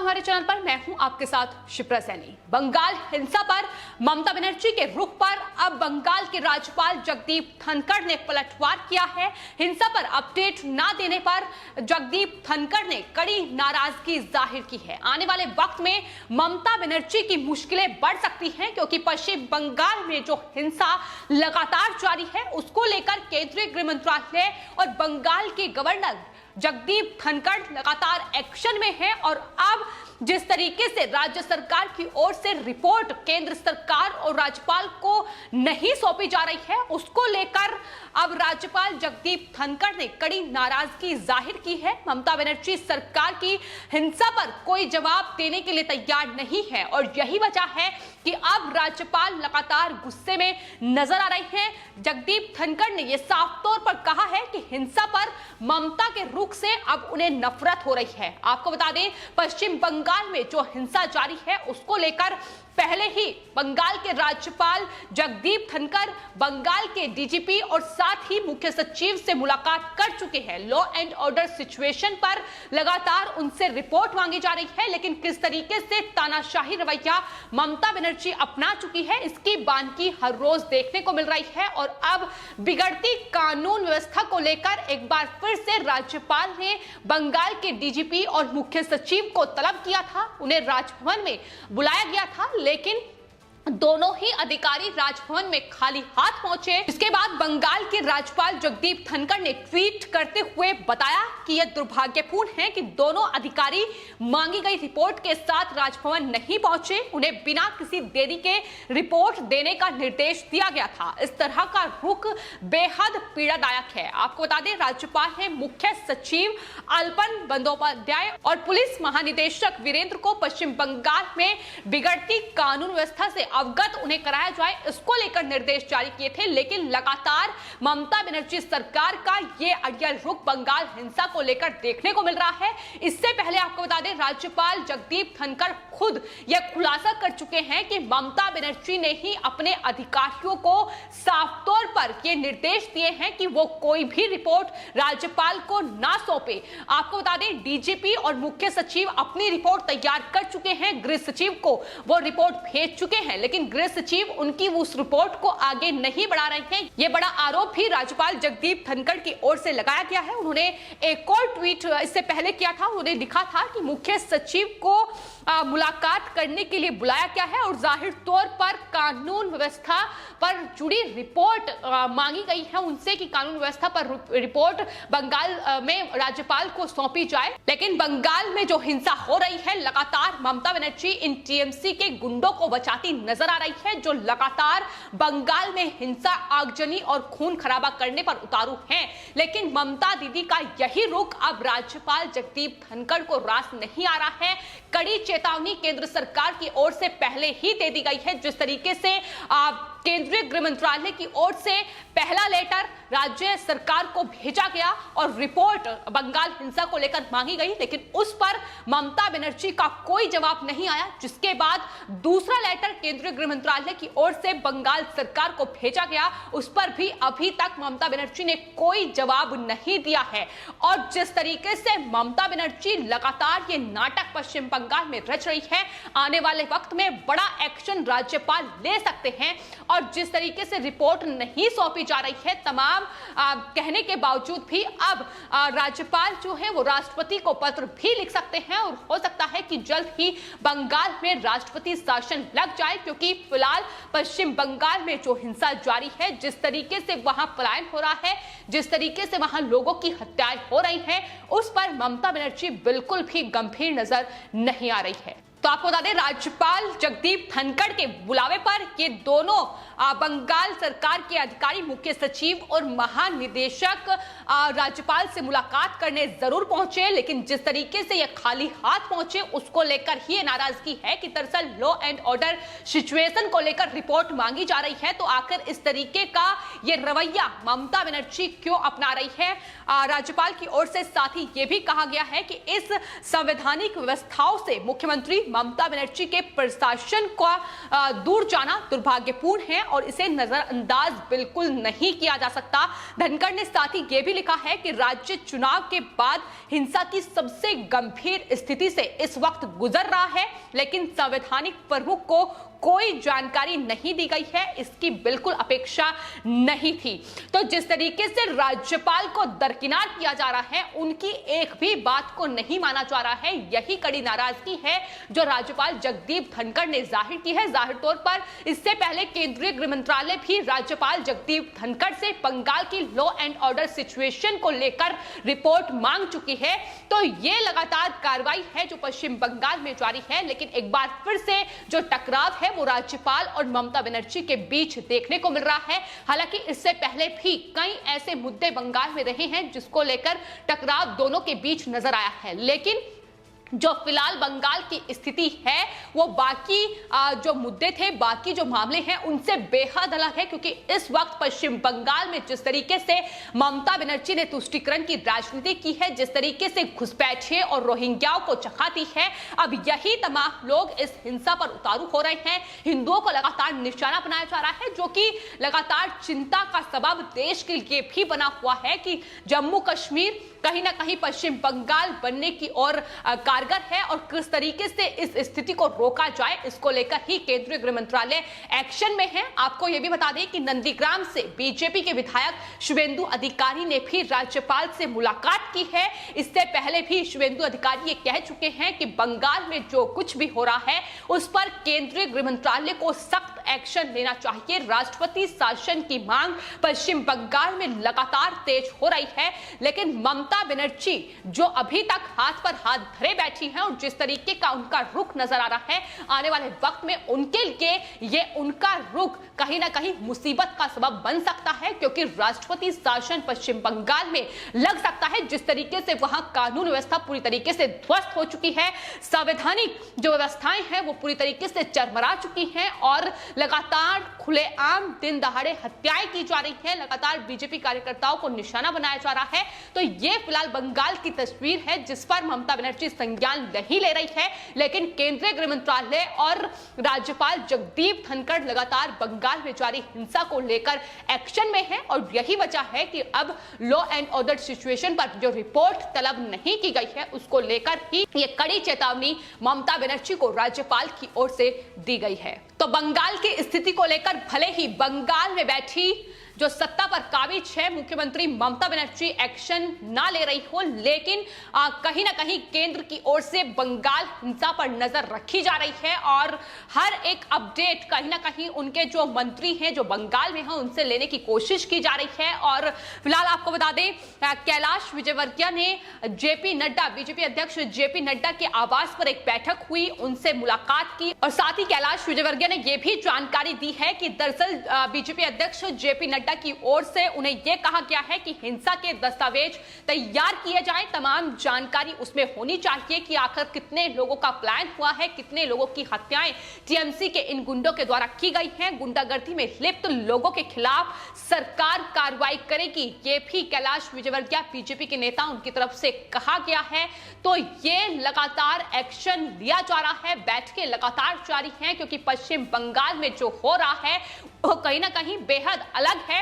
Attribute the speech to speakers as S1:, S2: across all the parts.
S1: हमारे चैनल पर। मैं हूं आपके साथ शिप्रा सैनी। बंगाल हिंसा पर ममता बनर्जी के रुख पर अब बंगाल के राज्यपाल जगदीप धनखड़ ने पलटवार किया है। हिंसा पर अपडेट न देने पर जगदीप धनखड़ ने कड़ी नाराजगी जाहिर की है। आने वाले वक्त में ममता बनर्जी की मुश्किलें बढ़ सकती हैं, क्योंकि पश्चिम बंगाल में जो हिंसा लगातार जारी है उसको लेकर केंद्रीय गृह मंत्रालय और बंगाल के गवर्नर जगदीप धनखड़ लगातार एक्शन में है। और अब जिस तरीके से राज्य सरकार की ओर से रिपोर्ट केंद्र सरकार और राज्यपाल को नहीं सौंपी जा रही है, उसको लेकर अब राज्यपाल जगदीप धनखड़ ने कड़ी नाराजगी जाहिर की है। ममता बनर्जी सरकार की हिंसा पर कोई जवाब देने के लिए तैयार नहीं है और यही वजह है कि अब राज्यपाल लगातार गुस्से में नजर आ रहे हैं। जगदीप धनखड़ ने यह साफ तौर पर कहा है कि हिंसा पर ममता के रुख से अब उन्हें नफरत हो रही है। आपको बता दें, पश्चिम बंगाल में जो हिंसा जारी है उसको लेकर पहले ही बंगाल के राज्यपाल जगदीप धनखड़ बंगाल के डीजीपी और साथ ही मुख्य सचिव से मुलाकात कर चुके हैं। लॉ एंड ऑर्डर सिचुएशन पर लगातार उनसे रिपोर्ट मांगी जा रही है, लेकिन किस तरीके से तानाशाही रवैया ममता बनर्जी अपना चुकी है इसकी बानगी हर रोज देखने को मिल रही है। और अब बिगड़ती कानून व्यवस्था को लेकर एक बार फिर से राज्यपाल ने बंगाल के डीजीपी और मुख्य सचिव को तलब किया था। उन्हें राजभवन में बुलाया गया था, लेकिन दोनों ही अधिकारी राजभवन में खाली हाथ पहुंचे। इसके बाद बंगाल के राज्यपाल जगदीप धनखड़ ने ट्वीट करते हुए बताया कि यह दुर्भाग्यपूर्ण है कि दोनों अधिकारी मांगी गई रिपोर्ट के साथ राजभवन नहीं पहुंचे। उन्हें बिना किसी देरी के रिपोर्ट देने का निर्देश दिया गया था। इस तरह का रुख बेहद पीड़ादायक है। आपको बता दें, राज्यपाल ने मुख्य सचिव अल्पन बंदोपाध्याय और पुलिस महानिदेशक वीरेंद्र को पश्चिम बंगाल में बिगड़ती कानून व्यवस्था से अवगत उन्हें कराया जाए, इसको लेकर निर्देश जारी किए थे। लेकिन लगातार ममता बनर्जी सरकार का ये अड़ियल रुख बंगाल हिंसा को लेकर देखने को मिल रहा है। इससे पहले आपको बता दें, राज्यपाल जगदीप धनखड़ खुद यह खुलासा कर चुके हैं कि ममता बनर्जी ने ही अपने अधिकारियों को साफ तौर पर यह निर्देश दिए हैं कि वो कोई भी रिपोर्ट राज्यपाल को ना सौंपे। आपको बता दें, डीजीपी और मुख्य सचिव अपनी रिपोर्ट तैयार कर चुके हैं, गृह सचिव को वो रिपोर्ट भेज चुके हैं, लेकिन गृह सचिव उनकी उस रिपोर्ट को आगे नहीं बढ़ा रहे हैं। यह बड़ा आरोप भी राज्यपाल जगदीप धनखड़ की ओर से लगाया गया है। उन्होंने एक और ट्वीट इससे पहले किया था। उन्होंने लिखा था कि मुख्य सचिव को मुलाकात करने के लिए बुलाया गया है और जाहिर तौर पर कानून व्यवस्था पर जुड़ी रिपोर्ट मांगी गई है उनसे कि कानून व्यवस्था पर रिपोर्ट बंगाल में राज्यपाल को सौंपी जाए। लेकिन बंगाल में जो हिंसा हो रही है, लगातार ममता बनर्जी इन टीएमसी के गुंडों को बचाती नजर आ रही है, जो लगातार बंगाल में हिंसा, आगजनी और खून खराबा करने पर उतारू हैं। लेकिन ममता दीदी का यही रुख अब राज्यपाल जगदीप धनखड़ को रास नहीं आ रहा है। कड़ी चेतावनी केंद्र सरकार की ओर से पहले ही दे दी गई है। जिस तरीके से केंद्रीय गृह मंत्रालय की ओर से पहला लेटर राज्य सरकार को भेजा गया और रिपोर्ट बंगाल हिंसा को लेकर मांगी गई, लेकिन उस पर ममता बनर्जी का कोई जवाब नहीं आया। जिसके बाद दूसरा लेटर केंद्रीय गृह मंत्रालय की ओर से बंगाल सरकार को भेजा गया, उस पर भी अभी तक ममता बनर्जी ने कोई जवाब नहीं दिया है। और जिस तरीके से ममता बनर्जी लगातार ये नाटक पश्चिम बंगाल में रच रही है, आने वाले वक्त में बड़ा एक्शन राज्यपाल ले सकते हैं। और जिस तरीके से रिपोर्ट नहीं सौंपी जा रही है, तमाम कहने के बावजूद भी अब राज्यपाल जो है वो राष्ट्रपति को पत्र भी लिख सकते हैं और हो सकता है कि जल्द ही बंगाल में राष्ट्रपति शासन लग जाए, क्योंकि फिलहाल पश्चिम बंगाल में जो हिंसा जारी है, जिस तरीके से वहां पलायन हो रहा है, जिस तरीके से वहां लोगों की हत्याएं हो रही हैं, उस पर ममता बनर्जी बिल्कुल भी गंभीर नजर नहीं आ रही है। तो आपको बता दें, राज्यपाल जगदीप धनखड़ के बुलावे पर ये दोनों बंगाल सरकार के अधिकारी, मुख्य सचिव और महानिदेशक राज्यपाल से मुलाकात करने जरूर पहुंचे, लेकिन जिस तरीके से ये खाली हाथ पहुंचे उसको लेकर ही नाराजगी है कि दरअसल लॉ एंड ऑर्डर सिचुएशन को लेकर रिपोर्ट मांगी जा रही है। तो आखिर इस तरीके का ये रवैया ममता बनर्जी क्यों अपना रही है राज्यपाल की ओर से? साथ ही ये भी कहा गया है कि इस संवैधानिक व्यवस्थाओं से मुख्यमंत्री ममता बनर्जी के प्रशासन का दूर जाना दुर्भाग्यपूर्ण है और इसे नजरअंदाज बिल्कुल नहीं किया जा सकता। धनखड़ ने साथ ही ये भी भी लिखा है कि राज्य चुनाव के बाद हिंसा की सबसे गंभीर स्थिति से इस वक्त गुजर रहा है, लेकिन संवैधानिक प्रमुख को कोई जानकारी नहीं दी गई है, इसकी बिल्कुल अपेक्षा नहीं थी। तो जिस तरीके से राज्यपाल को दरकिनार किया जा रहा है, उनकी एक भी बात को नहीं माना जा रहा है, यही कड़ी नाराजगी है जो राज्यपाल जगदीप धनखड़ ने जाहिर की है। जाहिर तौर पर इससे पहले केंद्रीय गृह मंत्रालय भी राज्यपाल जगदीप धनखड़ से बंगाल की लॉ एंड ऑर्डर सिचुएशन को लेकर रिपोर्ट मांग चुकी है। तो ये लगातार कार्रवाई है जो पश्चिम बंगाल में जारी है, लेकिन एक बार फिर से जो टकराव है वो राज्यपाल और ममता बनर्जी के बीच देखने को मिल रहा है। हालांकि इससे पहले भी कई ऐसे मुद्दे बंगाल में रहे हैं जिसको लेकर टकराव दोनों के बीच नजर आया है, लेकिन जो फिलहाल बंगाल की स्थिति है वो बाकी जो मुद्दे थे, बाकी जो मामले हैं उनसे बेहद अलग है, क्योंकि इस वक्त पश्चिम बंगाल में जिस तरीके से ममता बनर्जी ने तुष्टीकरण की राजनीति की है, जिस तरीके से घुसपैठिए और रोहिंग्याओं को चखाती है, अब यही तमाम लोग इस हिंसा पर उतारू हो रहे हैं। हिंदुओं को लगातार निशाना बनाया जा रहा है, जो कि लगातार चिंता का सबब देश के लिए भी बना हुआ है कि जम्मू कश्मीर कहीं ना कहीं पश्चिम बंगाल बनने की ओर कारगर है, और किस तरीके से इस स्थिति को रोका जाए इसको लेकर ही केंद्रीय गृह मंत्रालय एक्शन में है। आपको यह भी बता दें कि नंदीग्राम से बीजेपी के विधायक शुभेंदु अधिकारी ने भी राज्यपाल से मुलाकात की है। इससे पहले भी शुभेंदु अधिकारी ये कह चुके हैं कि बंगाल में जो कुछ भी हो रहा है उस पर केंद्रीय गृह मंत्रालय को सख्त एक्शन लेना चाहिए। राष्ट्रपति शासन की मांग पश्चिम बंगाल में लगातार तेज हो रही है, लेकिन ममता बनर्जी जो अभी तक हाथ पर हाथ धरे बैठी हैं और जिस तरीके का उनका रुख नजर आ रहा है, आने वाले वक्त में उनके लिए ये उनका रुख कहीं ना कहीं मुसीबत का सबब बन सकता है, क्योंकि राष्ट्रपति शासन पश्चिम बंगाल में लग सकता है। जिस तरीके से वहां कानून व्यवस्था पूरी तरीके से ध्वस्त हो चुकी है, संवैधानिक जो व्यवस्थाएं हैं वो पूरी तरीके से चरमरा चुकी हैं और लगातार खुलेआम दिन दहाड़े हत्याएं की जा रही है, लगातार बीजेपी कार्यकर्ताओं को निशाना बनाया जा रहा है। तो ये फिलहाल बंगाल की तस्वीर है जिस पर ममता बनर्जी संज्ञान नहीं ले रही है, लेकिन केंद्रीय गृह मंत्रालय और राज्यपाल जगदीप धनखड़ लगातार बंगाल में जारी हिंसा को लेकर एक्शन में है, और यही वजह है कि अब लॉ एंड ऑर्डर सिचुएशन पर जो रिपोर्ट तलब नहीं की गई है उसको लेकर ही ये कड़ी चेतावनी ममता बनर्जी को राज्यपाल की ओर से दी गई है। तो बंगाल की स्थिति को लेकर भले ही बंगाल में बैठी जो सत्ता पर काबिज है मुख्यमंत्री ममता बनर्जी एक्शन ना ले रही हो, लेकिन कहीं ना कहीं केंद्र की ओर से बंगाल हिंसा पर नजर रखी जा रही है और हर एक अपडेट कहीं ना कहीं उनके जो मंत्री हैं जो बंगाल में हैं उनसे लेने की कोशिश की जा रही है। और फिलहाल आपको बता दें कैलाश विजयवर्गीय ने जेपी नड्डा, बीजेपी अध्यक्ष जेपी नड्डा के आवास पर एक बैठक हुई, उनसे मुलाकात की और साथ ही कैलाश विजयवर्गीय ने यह भी जानकारी दी है कि दरअसल बीजेपी अध्यक्ष जेपी नड्डा की ओर से उन्हें यह कहा गया है कि हिंसा के दस्तावेज तैयार किए जाएं, तमाम जानकारी उसमें होनी चाहिए कि आखिर कितने लोगों का प्लान हुआ है, कितने लोगों की हत्याएं टीएमसी के इन गुंडों के द्वारा की गई हैं, गुंडागर्दी में लिप्त लोगों के खिलाफ सरकार कार्रवाई करेगी। ये भी कैलाश विजयवर्गीय बीजेपी के नेता उनकी तरफ से कहा गया है। तो ये लगातार एक्शन लिया जा रहा है, बैठकें लगातार जारी हैं, क्योंकि पश्चिम बंगाल में जो हो रहा है वो कहीं ना कहीं बेहद अलग है।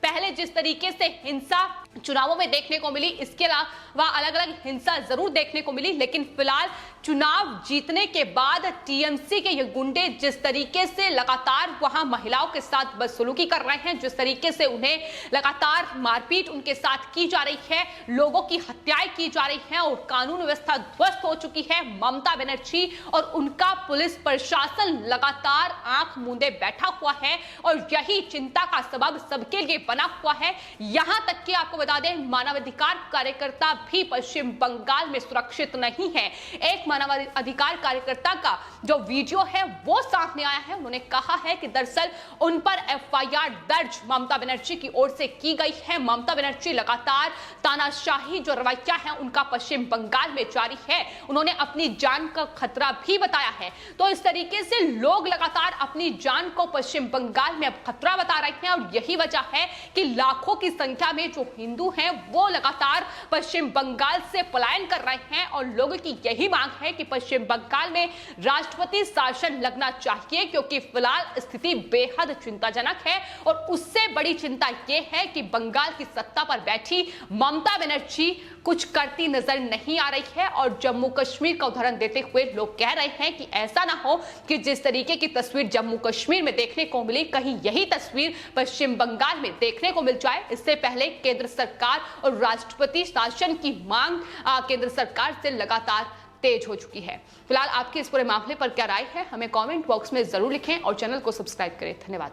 S1: पहले जिस तरीके से हिंसा चुनावों में देखने को मिली, इसके अलावा अलग अलग हिंसा जरूर देखने को मिली, लेकिन फिलहाल चुनाव जीतने के बाद टीएमसी के ये गुंडे जिस तरीके से लगातार वहां महिलाओं के साथ बदसलूकी कर रहे हैं, जिस तरीके से उन्हें लगातार मारपीट उनके साथ की जा रही है, लोगों की हत्याएं की जा रही हैं और कानून व्यवस्था ध्वस्त हो चुकी है, ममता बनर्जी और उनका पुलिस प्रशासन लगातार आंख मूंदे बैठा हुआ है और यही चिंता का सबब सबके लिए बना हुआ है। यहां तक कि आपको बता दें मानवाधिकार कार्यकर्ता भी पश्चिम बंगाल में सुरक्षित नहीं है। एक मानवाधिकार कार्यकर्ता का जो वीडियो है वो सामने आया है, उन्होंने कहा है कि दरअसल उन पर एफआईआर दर्ज ममता बनर्जी की ओर से की गई है। ममता बनर्जी लगातार तानाशाही जो रवैया है उनका पश्चिम बंगाल में जारी है, उन्होंने अपनी जान का खतरा भी बताया है। तो इस तरीके से लोग लगातार अपनी जान को पश्चिम बंगाल में अब खतरा बता रहे हैं और यही वजह है कि लाखों की संख्या में जो हिंदू हैं वो लगातार पश्चिम बंगाल से पलायन कर रहे हैं और लोगों की यही मांग है कि पश्चिम बंगाल में राष्ट्रपति शासन लगना चाहिए, क्योंकि फिलहाल स्थिति बेहद चिंताजनक है। और उससे बड़ी चिंता यह है कि बंगाल की सत्ता पर बैठी ममता बनर्जी कुछ करती नजर नहीं आ रही है। और जम्मू कश्मीर का उदाहरण देते हुए लोग कह रहे हैं कि ऐसा ना हो कि जिस तरीके की तस्वीर जम्मू कश्मीर में देखने को मिली, कहीं यही तस्वीर पश्चिम बंगाल में देखने को मिल जाए। इससे पहले केंद्र सरकार और राष्ट्रपति शासन की मांग केंद्र सरकार से लगातार तेज हो चुकी है। फिलहाल आपके इस पूरे मामले पर क्या राय है, हमें कमेंट बॉक्स में जरूर लिखें और चैनल को सब्सक्राइब करें। धन्यवाद।